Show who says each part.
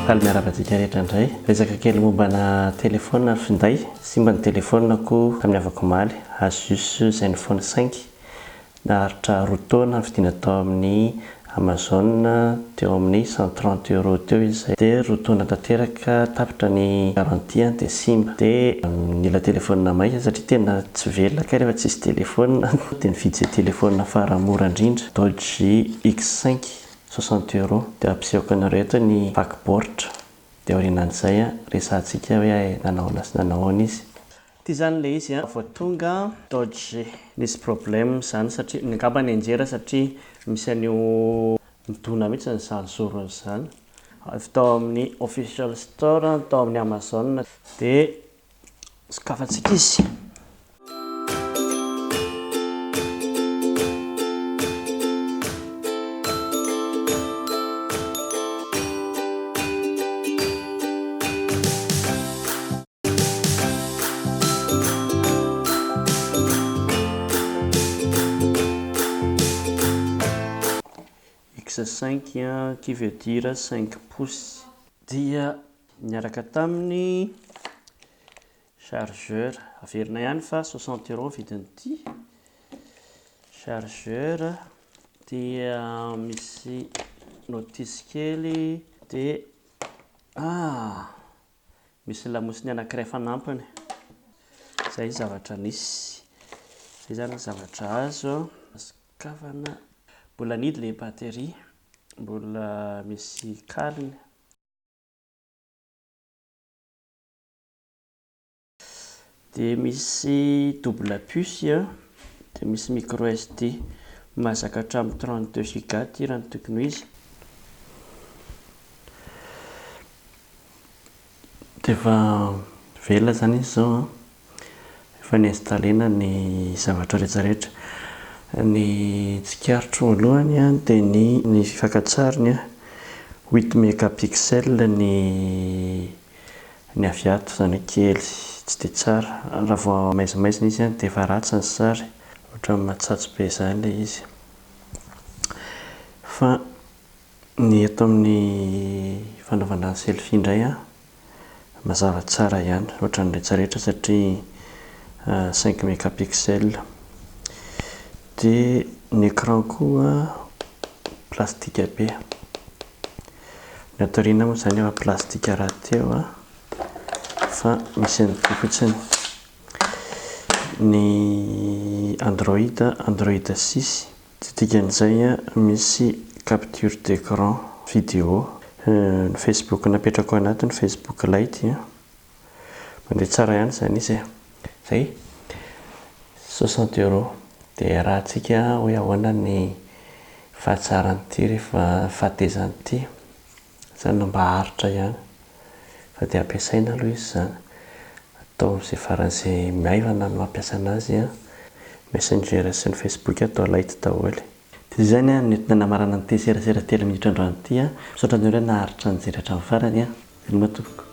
Speaker 1: Faly miarabadika rehetra indray. Resaka kely mombana telefona finday. Simba ny telefonako tamin'ny avako omaly Asus Zenfone 5. Naharitra roa taona vidiana tao amin'ny Amazon teo amin'ny 130 € teo izy. Dia roa taona tanteraka tapitra ny garantie dia simba. Dia nila telefona maika satria tena tsy velona kay rehefa tsisy telefona. Dia nividy izay telefona faramora indrindra Doge X5 60 €. Dia ampisehoako anareo eto ny paque-boritra. Dia aorianan'izay resahantsika hoe nanahoana sy nanahoana izy. Ty zany le izy vao tonga Doge. Nisy problème zany satria ngamba ny anjera satria misy an'io midona mihitsy izany zorony izany. Avy tao amin'ny official store tao amin'ny Amazon dia sokafantsika izy. X5 qui veut dire 5 pouces. Dia miaraka taminy chargeur averina ihany fa 60 € vidin'ity chargeur. Dia misy notice kely dia misy lamosiny anankiray fanampiny. Zay zavatra nisy. Zay zany zavatra azo sokafana. Mbola nidy le batterie, mbola misy kaliny. Dia misy double puce, dia misy micro SD mahazaka hatramin'ny 32 Go tirany tokony izy. Dia efa velona zany izy zao. Efa niinstalena ny zavatra rehetrarehetra. Ny tsikaritro voalohany dia ny fakan-tsariny 8 mégapixels ny aviato zany kely tsy dia tsara. Raha vao maizimaizina izy dia efa ratsy ny sary, ohatran'ny matsatso be zany ilay izy. Fa ny eto amin'ny fanaovana selfie indray mazava tsara ihany ohatran'ny rehetrarehetra satria 5 mégapixels. Dia ny écran koa plastika be. Ny ato aoriana moa izany efa plastika rahateo fa misy an'ity fotsiny. Ny Android 6. Dia dikan'izay misy capture d'écran vidéo. Ny Facebook napetrako anatiny Facebook Lite. Mandeha tsara ihany izany izy. Zay 60 €. Dia rahantsika hoe ahoana ny fahatsarany'ity rehefa fahatezan'ity. Izany mba haritra ihany. Fa dia ampiasaina aloha izy izany. Atao amin'izay faran'izay maivana no mampiasa anazy. Messenger sy ny Facebook atao light daholo. Dia izany ny entina namarana an'ity serasera telo minitra androany ity. Misaotra anareo naharitra nijery hatramin'ny farany. Veloma tompoko.